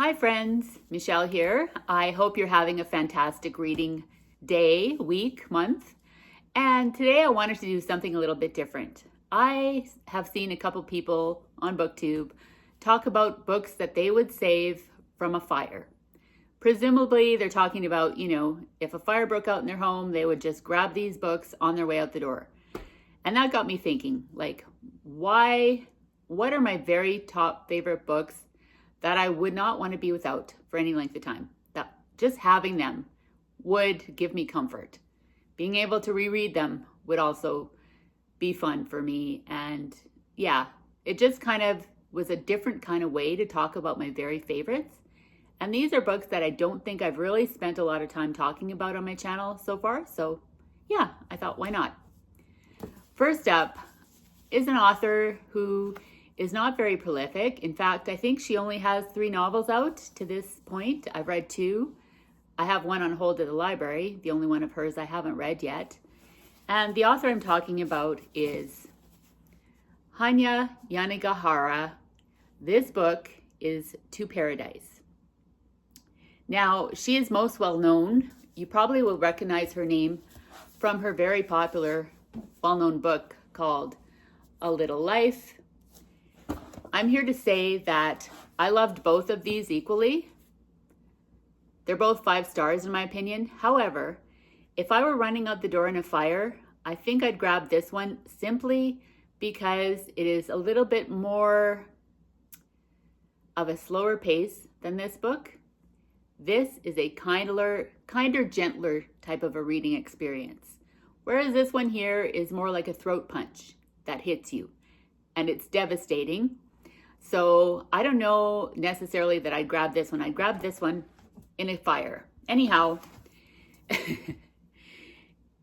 Hi friends, Michelle here. I hope you're having a fantastic reading day, week, month. And today I wanted to do something a little bit different. I have seen a couple people on BookTube talk about books that they would save from a fire. Presumably they're talking about, if a fire broke out in their home, they would just grab these books on their way out the door. And that got me thinking, what are my very top favorite books that I would not want to be without for any length of time? That just having them would give me comfort. Being able to reread them would also be fun for me. And yeah, it just kind of was a different kind of way to talk about my very favorites. And these are books that I don't think I've really spent a lot of time talking about on my channel so far. So yeah, I thought, why not? First up is an author who is not very prolific. In fact, I think she only has 3 novels out to this point. I've read 2. I have one on hold at the library, the only one of hers I haven't read yet. And the author I'm talking about is Hanya Yanagihara. This book is To Paradise. Now, she is most well known. You probably will recognize her name from her very popular, well-known book called A Little Life. I'm here to say that I loved both of these equally. They're both 5 stars in my opinion. However, if I were running out the door in a fire, I think I'd grab this one simply because it is a little bit more of a slower pace than this book. This is a kinder, gentler type of a reading experience. Whereas this one here is more like a throat punch that hits you, and it's devastating. So I don't know necessarily that I'd grab this one. I'd grab this one in a fire. Anyhow,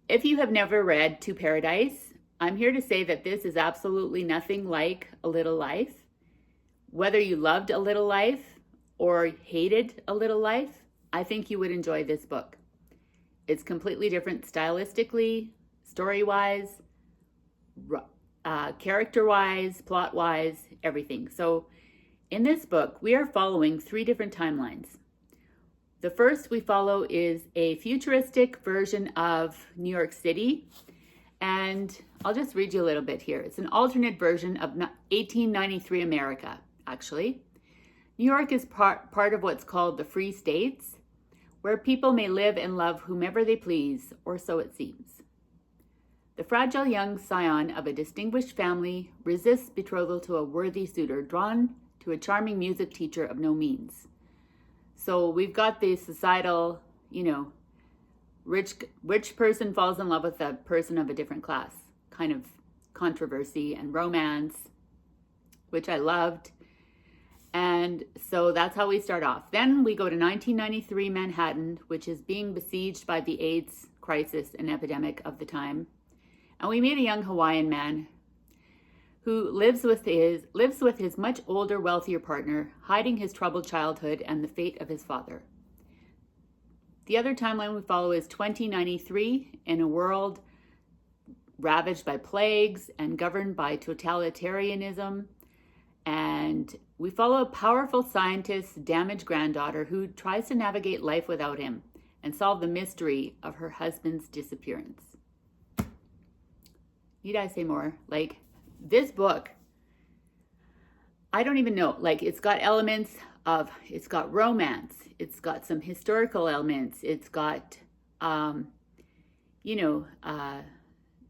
if you have never read To Paradise, I'm here to say that this is absolutely nothing like A Little Life. Whether you loved A Little Life or hated A Little Life, I think you would enjoy this book. It's completely different stylistically, story-wise, character-wise, plot-wise, everything. So in this book, we are following 3 different timelines. The first we follow is a futuristic version of New York City. And I'll just read you a little bit here. It's an alternate version of 1893 America, actually. New York is part of what's called the Free States, where people may live and love whomever they please, or so it seems. The fragile young scion of a distinguished family resists betrothal to a worthy suitor drawn to a charming music teacher of no means. So we've got the societal, rich person falls in love with a person of a different class kind of controversy and romance, which I loved. And so that's how we start off. Then we go to 1993 Manhattan, which is being besieged by the AIDS crisis and epidemic of the time. And we meet a young Hawaiian man who lives with his much older, wealthier partner, hiding his troubled childhood and the fate of his father. The other timeline we follow is 2093, in a world ravaged by plagues and governed by totalitarianism. And we follow a powerful scientist's damaged granddaughter who tries to navigate life without him and solve the mystery of her husband's disappearance. Need I say more? This book, I don't even know. It's got elements of, it's got romance, it's got some historical elements, it's got,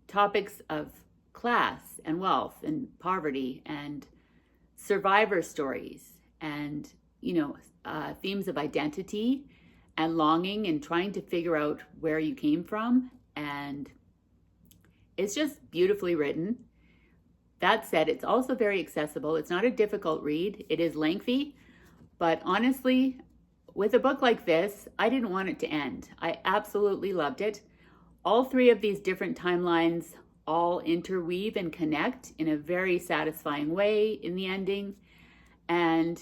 topics of class and wealth and poverty and survivor stories and, themes of identity and longing and trying to figure out where you came from. And it's just beautifully written. That said, it's also very accessible. It's not a difficult read. It is lengthy, but honestly, with a book like this, I didn't want it to end. I absolutely loved it. All 3 of these different timelines all interweave and connect in a very satisfying way in the ending. And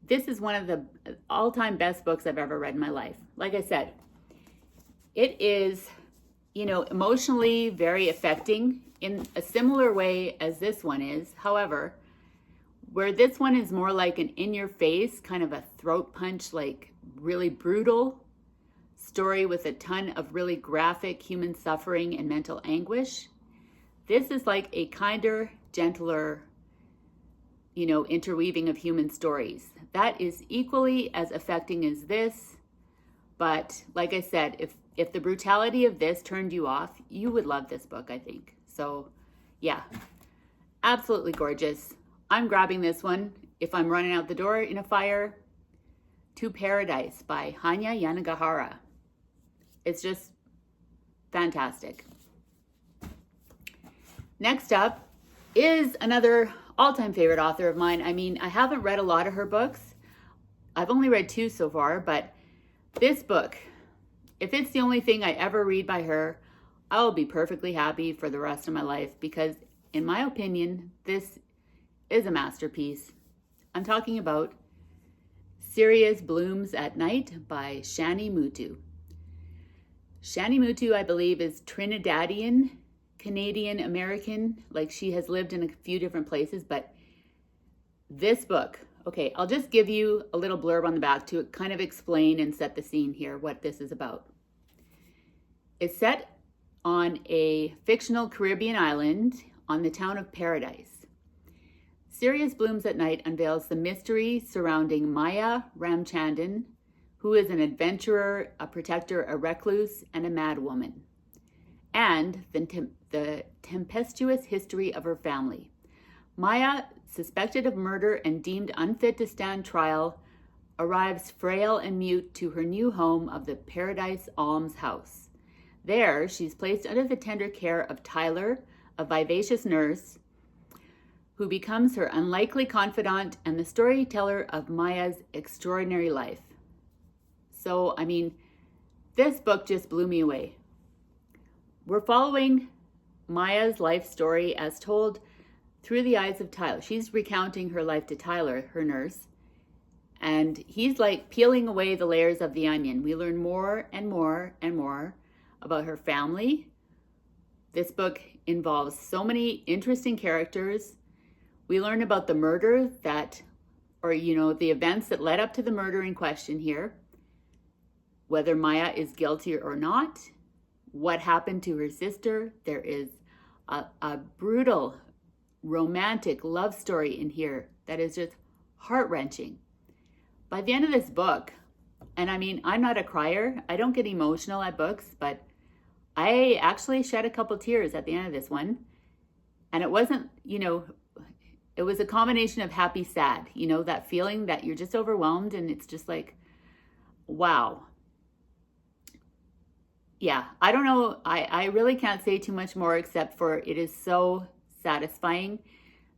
this is one of the all-time best books I've ever read in my life. Like I said, it is, emotionally very affecting in a similar way as this one is. However, Where this one is more like an in-your-face, kind of a throat punch, like really brutal story with a ton of really graphic human suffering and mental anguish. This is like a kinder, gentler, interweaving of human stories. That is equally as affecting as this. But like I said, if the brutality of this turned you off, you would love this book, I think. So yeah, absolutely gorgeous. I'm grabbing this one if I'm running out the door in a fire. To Paradise by Hanya Yanagihara. It's just fantastic. Next up is another all-time favorite author of mine. I mean, I haven't read a lot of her books. I've only read 2 so far, but this book, if it's the only thing I ever read by her, I'll be perfectly happy for the rest of my life because, in my opinion, this is a masterpiece. I'm talking about Sirius Blooms at Night by Shani Mutu. Shani Mutu, I believe, is Trinidadian, Canadian American. Like, she has lived in a few different places, but this book, okay, I'll just give you a little blurb on the back to kind of explain and set the scene here, what this is about. It's set on a fictional Caribbean island on the town of Paradise. Sirius Blooms at Night unveils the mystery surrounding Maya Ramchandran, who is an adventurer, a protector, a recluse, and a madwoman, and the tempestuous history of her family. Maya, suspected of murder and deemed unfit to stand trial, arrives frail and mute to her new home of the Paradise Alms House. There, she's placed under the tender care of Tyler, a vivacious nurse, who becomes her unlikely confidant and the storyteller of Maya's extraordinary life. So, I mean, this book just blew me away. We're following Maya's life story as told through the eyes of Tyler. She's recounting her life to Tyler, her nurse, and he's like peeling away the layers of the onion. We learn more and more and more about her family. This book involves so many interesting characters. We learn about the murder the events that led up to the murder in question here, whether Maya is guilty or not, what happened to her sister. There is a brutal, romantic love story in here that is just heart-wrenching. By the end of this book, and I mean, I'm not a crier, I don't get emotional at books, but I actually shed a couple tears at the end of this one. And it wasn't, it was a combination of happy, sad, that feeling that you're just overwhelmed and it's just like, wow. Yeah, I don't know. I really can't say too much more except for it is so satisfying.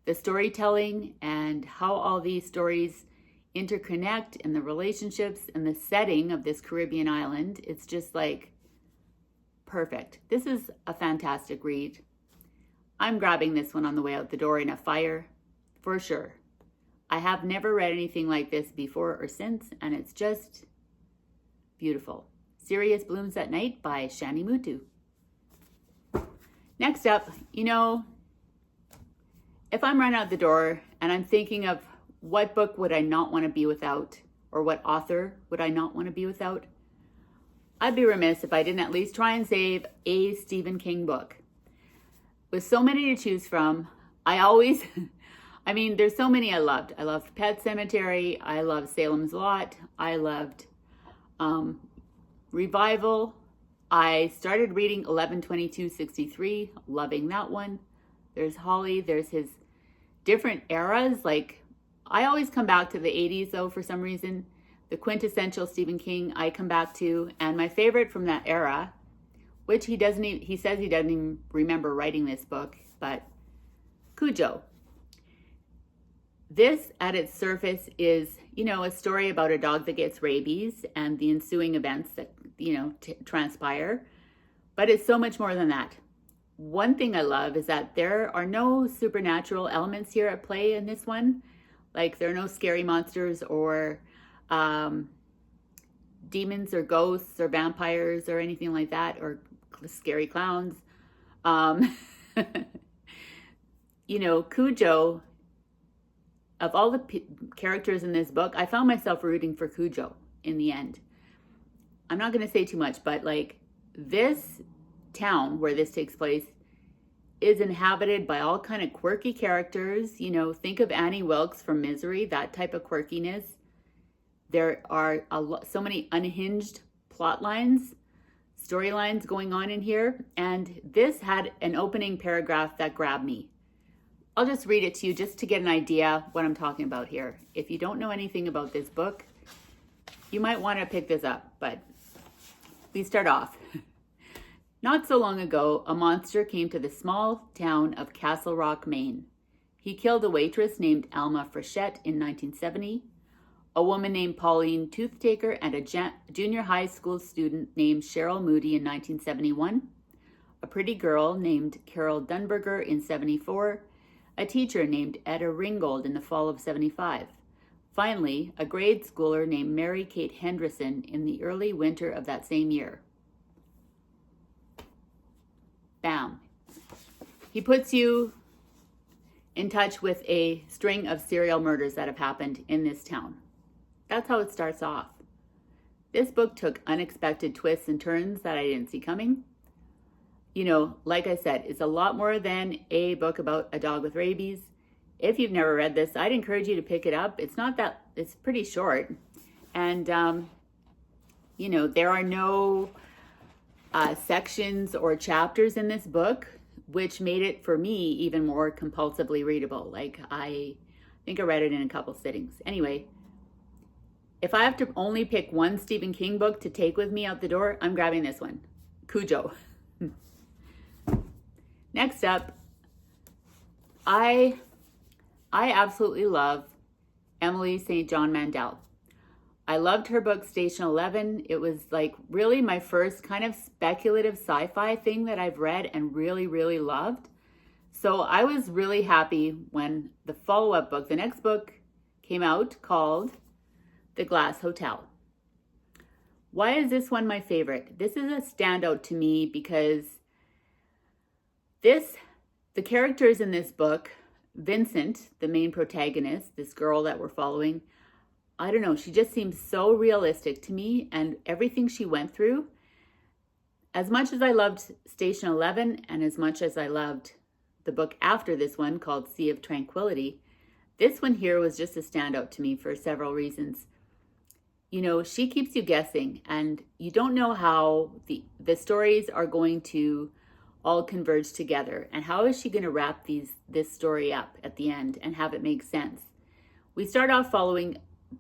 The storytelling and how all these stories interconnect and the relationships and the setting of this Caribbean island. It's just like perfect. This is a fantastic read. I'm grabbing this one on the way out the door in a fire for sure. I have never read anything like this before or since, and it's just beautiful. Sirius Blooms at Night by Shani Mutu. Next up, if I'm running out the door and I'm thinking of what book would I not want to be without, or what author would I not want to be without, I'd be remiss if I didn't at least try and save a Stephen King book. With so many to choose from, there's so many I loved. I loved Pet Sematary. I loved Salem's Lot. I loved Revival. I started reading 11/22/63, loving that one. There's Holly. There's his different eras. Like, I always come back to the 80s, though, for some reason. The quintessential Stephen King I come back to. And my favorite from that era, which he says he doesn't even remember writing this book, but Cujo. This, at its surface, is, a story about a dog that gets rabies and the ensuing events that, transpire. But it's so much more than that. One thing I love is that there are no supernatural elements here at play in this one. Like, there are no scary monsters or demons or ghosts or vampires or anything like that, or scary clowns. Cujo, of all the characters in this book, I found myself rooting for Cujo in the end. I'm not going to say too much, but like this town where this takes place is inhabited by all kind of quirky characters. You know, think of Annie Wilkes from Misery, that type of quirkiness. There are so many unhinged plot lines, storylines going on in here. And this had an opening paragraph that grabbed me. I'll just read it to you just to get an idea what I'm talking about here. If you don't know anything about this book, you might want to pick this up, but we start off. Not so long ago, a monster came to the small town of Castle Rock, Maine. He killed a waitress named Alma Frechette in 1970, a woman named Pauline Toothtaker, and a junior high school student named Cheryl Moody in 1971, a pretty girl named Carol Dunberger in 74, a teacher named Etta Ringgold in the fall of 75. Finally, a grade schooler named Mary Kate Henderson in the early winter of that same year. Bam. He puts you in touch with a string of serial murders that have happened in this town. That's how it starts off. This book took unexpected twists and turns that I didn't see coming. You know, like I said, it's a lot more than a book about a dog with rabies. If you've never read this, I'd encourage you to pick it up. It's pretty short. And, you know, there are no sections or chapters in this book, which made it for me even more compulsively readable. Like I think I read it in a couple sittings. Anyway, if I have to only pick one Stephen King book to take with me out the door, I'm grabbing this one, Cujo. Next up, I absolutely love Emily St. John Mandel. I loved her book Station 11. It was like really my first kind of speculative sci-fi thing that I've read and really, really loved. So I was really happy when the follow-up book, the next book, came out called The Glass Hotel. Why is this one my favorite? This is a standout to me because the characters in this book, Vincent, the main protagonist, this girl that we're following, I don't know, she just seems so realistic to me, and everything she went through. As much as I loved Station 11 and as much as I loved the book after this one called Sea of Tranquility, this one here was just a standout to me for several reasons. You know, she keeps you guessing, and you don't know how the stories are going to all converge together, and how is she going to wrap this story up at the end and have it make sense. We start off following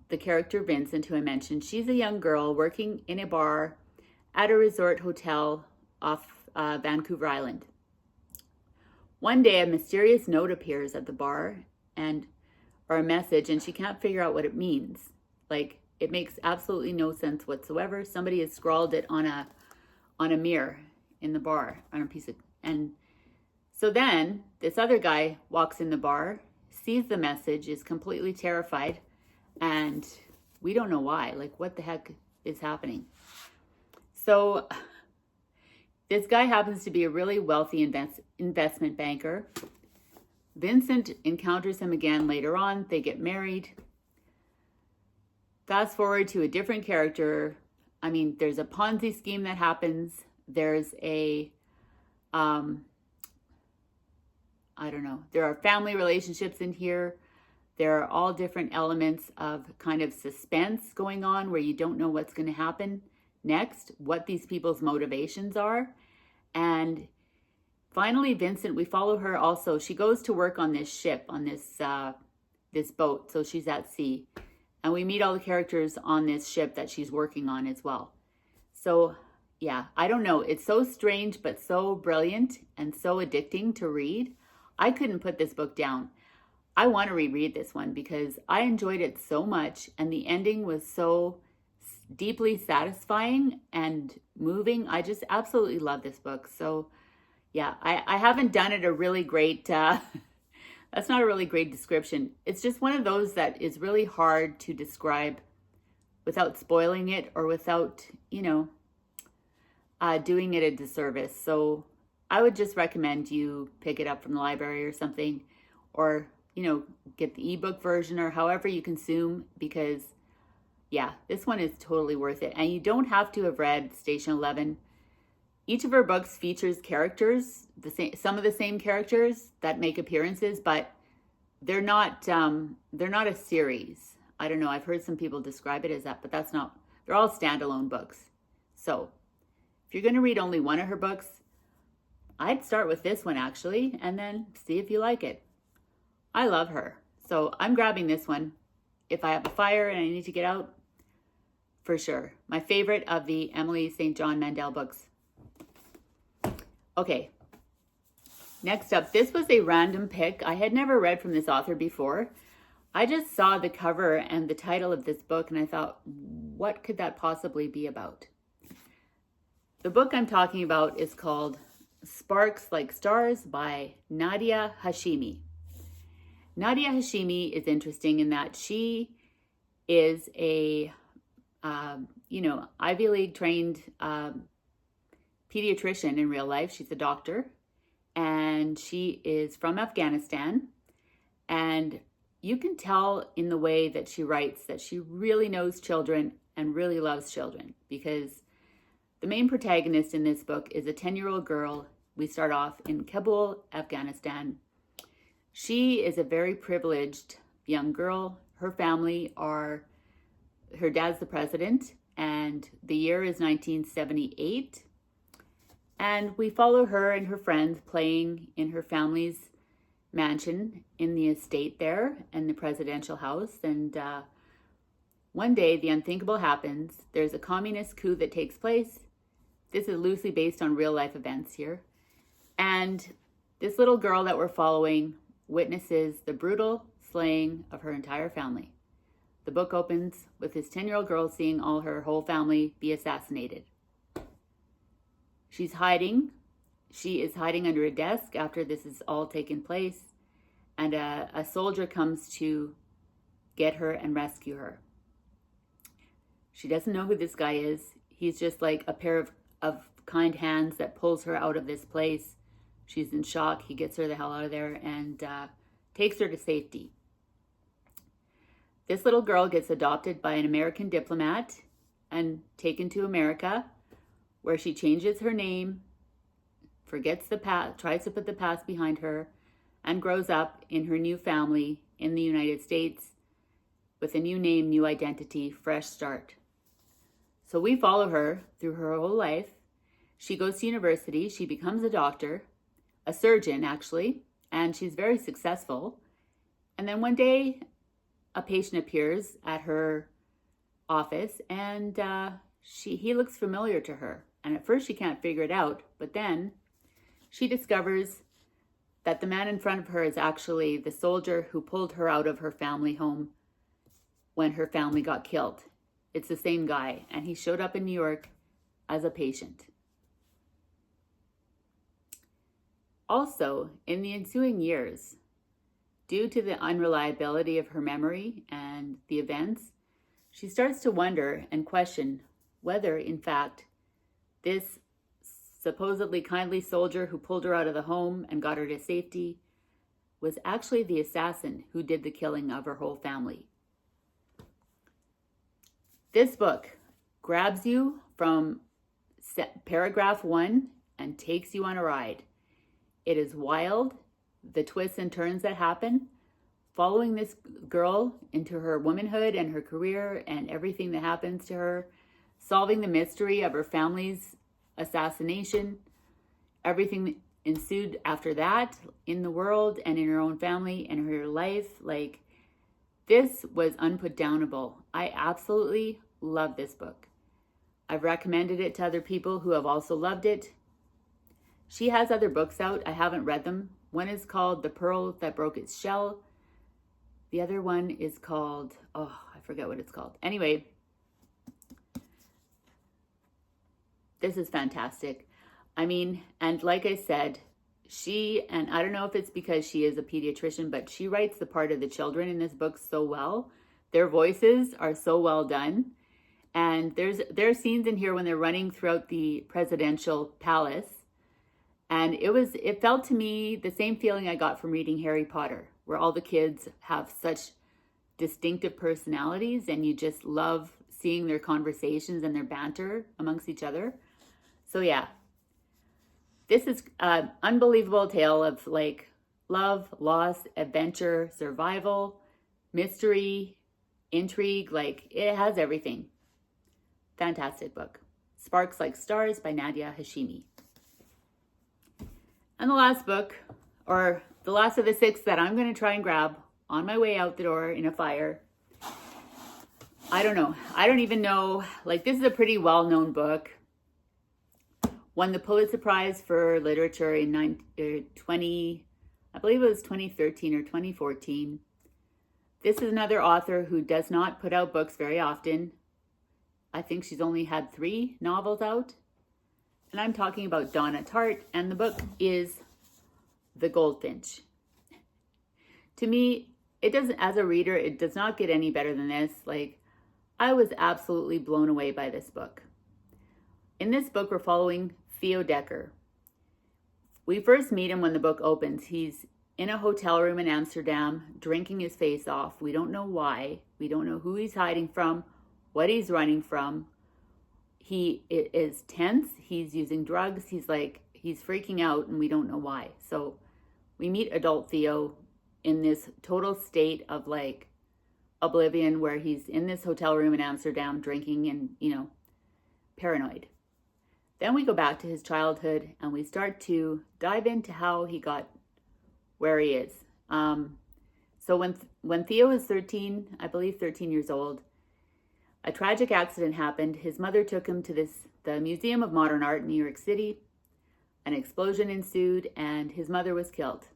the character Vincent, who I mentioned. She's a young girl working in a bar at a resort hotel off Vancouver Island. One day, a mysterious note appears at the bar, or a message, and she can't figure out what it means. Like, it makes absolutely no sense whatsoever. Somebody has scrawled it on a mirror in the bar, on a piece of, and so then this other guy walks in the bar, sees the message, is completely terrified, and we don't know why. Like, what the heck is happening? So this guy happens to be a really wealthy investment banker. Vincent encounters him again later on. They get married. Fast forward to a different character. I mean, there's a Ponzi scheme that happens. There's I don't know. There are family relationships in here. There are all different elements of kind of suspense going on where you don't know what's going to happen next, what these people's motivations are. And finally, Vincent, we follow her also. She goes to work on this ship, on this boat. So she's at sea. And we meet all the characters on this ship that she's working on as well. So yeah, I don't know. It's so strange, but so brilliant and so addicting to read. I couldn't put this book down. I want to reread this one because I enjoyed it so much, and the ending was so deeply satisfying and moving. I just absolutely love this book. So yeah, I haven't done it a really great, that's not a really great description. It's just one of those that is really hard to describe without spoiling it or without, doing it a disservice. So I would just recommend you pick it up from the library or something, or get the ebook version or however you consume, because yeah, this one is totally worth it. And you don't have to have read Station 11. Each of her books features characters, some of the same characters that make appearances, but they're not a series. I don't know. I've heard some people describe it as that, but that's not. They're all standalone books. So if you're going to read only one of her books, I'd start with this one actually, and then see if you like it. I love her. So I'm grabbing this one. If I have a fire and I need to get out, for sure. My favorite of the Emily St. John Mandel books. Okay. Next up, this was a random pick. I had never read from this author before. I just saw the cover and the title of this book and I thought, what could that possibly be about? The book I'm talking about is called Sparks Like Stars by Nadia Hashimi. Nadia Hashimi is interesting in that she is a, Ivy League trained pediatrician in real life. She's a doctor and she is from Afghanistan. And you can tell in the way that she writes that she really knows children and really loves children, because the main protagonist in this book is a 10-year-old girl. We start off in Kabul, Afghanistan. She is a very privileged young girl. Her family her dad's the president, and the year is 1978. And we follow her and her friends playing in her family's mansion in the estate there and the presidential house. And one day the unthinkable happens. There's a communist coup that takes place. This is loosely based on real life events here. And this little girl that we're following witnesses the brutal slaying of her entire family. The book opens with this 10-year-old girl seeing all her whole family be assassinated. She's hiding. She is hiding under a desk after this is all taken place. And a soldier comes to get her and rescue her. She doesn't know who this guy is. He's just like a pair of kind hands that pulls her out of this place. She's in shock. He gets her the hell out of there and takes her to safety. This little girl gets adopted by an American diplomat and taken to America, where she changes her name, forgets the past, tries to put the past behind her, and grows up in her new family in the United States with a new name, new identity, fresh start. So we follow her through her whole life. She goes to university. She becomes a doctor, a surgeon actually, and she's very successful. And then one day, a patient appears at her office, and he looks familiar to her. And at first she can't figure it out, but then she discovers that the man in front of her is actually the soldier who pulled her out of her family home when her family got killed. It's the same guy, and he showed up in New York as a patient. Also, in the ensuing years, due to the unreliability of her memory and the events, she starts to wonder and question whether, in fact, this supposedly kindly soldier who pulled her out of the home and got her to safety was actually the assassin who did the killing of her whole family. This book grabs you from paragraph 1 and takes you on a ride. It is wild, the twists and turns that happen, following this girl into her womanhood and her career and everything that happens to her, solving the mystery of her family's assassination, everything that ensued after that in the world and in her own family and her life. Like, this was unputdownable. I absolutely love this book. I've recommended it to other people who have also loved it. She has other books out. I haven't read them. One is called The Pearl That Broke Its Shell. The other one is called, I forget what it's called. Anyway, this is fantastic. I mean, and like I said, and I don't know if it's because she is a pediatrician, but she writes the part of the children in this book so well. Their voices are so well done. And there are scenes in here when they're running throughout the presidential palace. And it felt to me the same feeling I got from reading Harry Potter. where all the kids have such distinctive personalities and you just love seeing their conversations and their banter amongst each other. So yeah, this is an unbelievable tale of like love, loss, adventure, survival, mystery, intrigue. Like it has everything. Fantastic book. Sparks Like Stars by Nadia Hashimi. And the last book, or the last of the 6 that I'm going to try and grab on my way out the door in a fire. I don't know. I don't even know. Like, this is a pretty well-known book. Won the Pulitzer Prize for Literature in I believe it was 2013 or 2014. This is another author who does not put out books very often. I think she's only had 3 novels out. And I'm talking about Donna Tartt, and the book is The Goldfinch. To me, it doesn't, as a reader, it does not get any better than this. Like, I was absolutely blown away by this book. In this book, we're following Theo Decker. We first meet him when the book opens. He's in a hotel room in Amsterdam, drinking his face off. We don't know why. We don't know who he's hiding from, what he's running from. He is tense. He's using drugs. He's freaking out, and we don't know why. So we meet adult Theo in this total state of like oblivion, where he's in this hotel room in Amsterdam drinking and, paranoid. Then we go back to his childhood and we start to dive into how he got where he is. So when Theo was 13, I believe 13 years old, a tragic accident happened. His mother took him to the Museum of Modern Art in New York City. An explosion ensued and his mother was killed.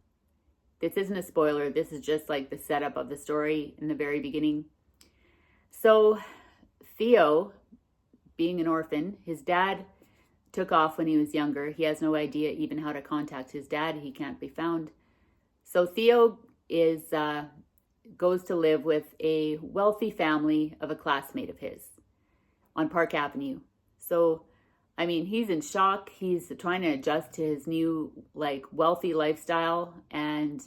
This isn't a spoiler. This is just like the setup of the story in the very beginning. So Theo, being an orphan, his dad took off when he was younger. He has no idea even how to contact his dad. He can't be found. So Theo goes to live with a wealthy family of a classmate of his on Park Avenue. So, I mean, he's in shock. He's trying to adjust to his new, wealthy lifestyle and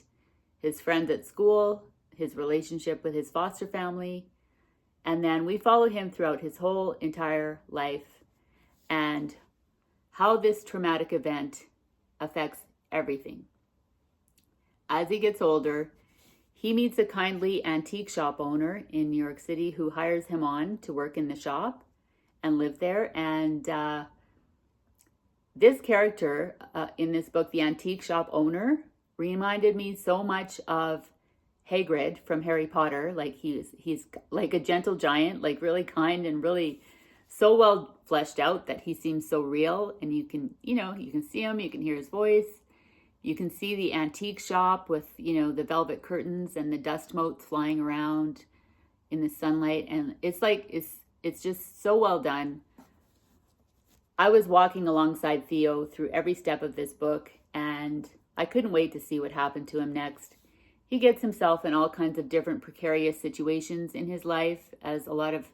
his friends at school, his relationship with his foster family. And then we follow him throughout his whole entire life and how this traumatic event affects everything. As he gets older, he meets a kindly antique shop owner in New York City who hires him on to work in the shop and live there. And this character in this book, the antique shop owner, reminded me so much of Hagrid from Harry Potter. Like he's like a gentle giant, like really kind and really so well fleshed out that he seems so real. And you can see him, you can hear his voice. You can see the antique shop with, the velvet curtains and the dust motes flying around in the sunlight. And it's just so well done. I was walking alongside Theo through every step of this book, and I couldn't wait to see what happened to him next. He gets himself in all kinds of different precarious situations in his life, as a lot of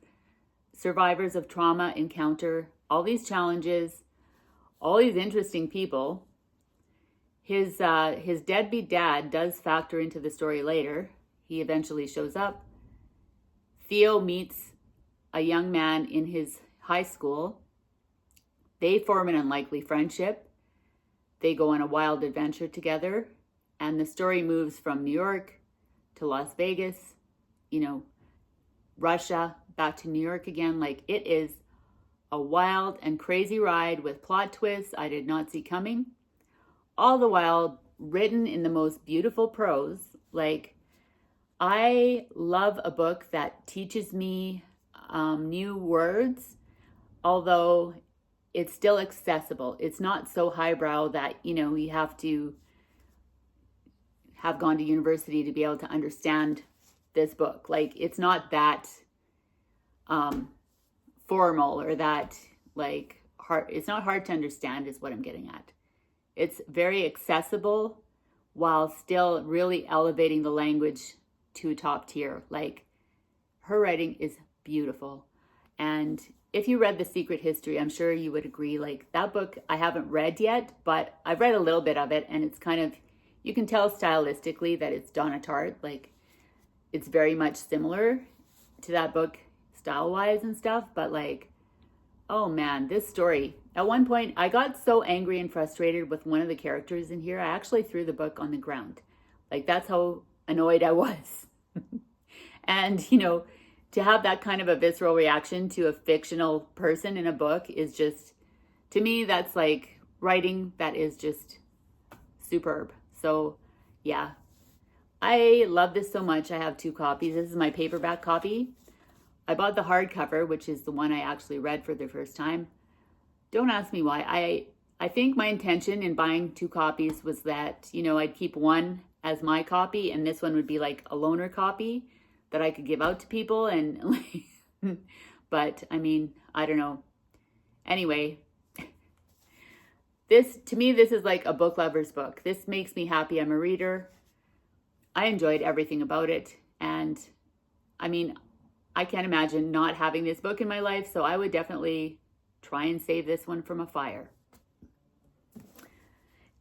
survivors of trauma encounter all these challenges, all these interesting people. His deadbeat dad does factor into the story later. He eventually shows up. Theo meets a young man in his high school. They form an unlikely friendship. They go on a wild adventure together. And the story moves from New York to Las Vegas, Russia, back to New York again. Like, it is a wild and crazy ride with plot twists I did not see coming. All the while written in the most beautiful prose. Like, I love a book that teaches me new words, although it's still accessible. It's not so highbrow that, you have to have gone to university to be able to understand this book. Like, it's not that formal or that hard. It's not hard to understand is what I'm getting at. It's very accessible while still really elevating the language to top tier. Like, her writing is beautiful. And if you read The Secret History, I'm sure you would agree. Like, that book I haven't read yet, but I've read a little bit of it, and it's kind of You can tell stylistically that it's Donna Tartt. Like, it's very much similar to that book style-wise and stuff. But like, oh man, this story. At one point, I got so angry and frustrated with one of the characters in here, I actually threw the book on the ground. Like, that's how annoyed I was. And, you know, to have that kind of a visceral reaction to a fictional person in a book is just, to me, that's like writing that is just superb. So, yeah. I love this so much. I have 2 copies. This is my paperback copy. I bought the hardcover, which is the one I actually read for the first time. Don't ask me why. I think my intention in buying 2 copies was that, you know, I'd keep one as my copy and this one would be like a loaner copy that I could give out to people. And but I mean, I don't know. Anyway, to me, this is like a book lover's book. This makes me happy. I'm a reader. I enjoyed everything about it. And I mean, I can't imagine not having this book in my life. So I would definitely try and save this one from a fire.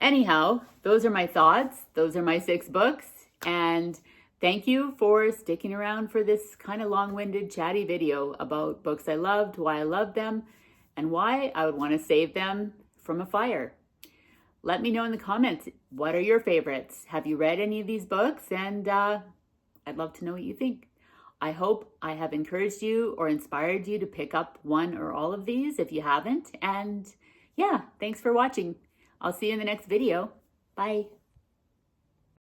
Anyhow, those are my thoughts. Those are my 6 books. And thank you for sticking around for this kind of long-winded, chatty video about books I loved, why I loved them, and why I would want to save them from a fire. Let me know in the comments, what are your favorites? Have you read any of these books? And I'd love to know what you think. I hope I have encouraged you or inspired you to pick up one or all of these if you haven't. And yeah, thanks for watching. I'll see you in the next video. Bye.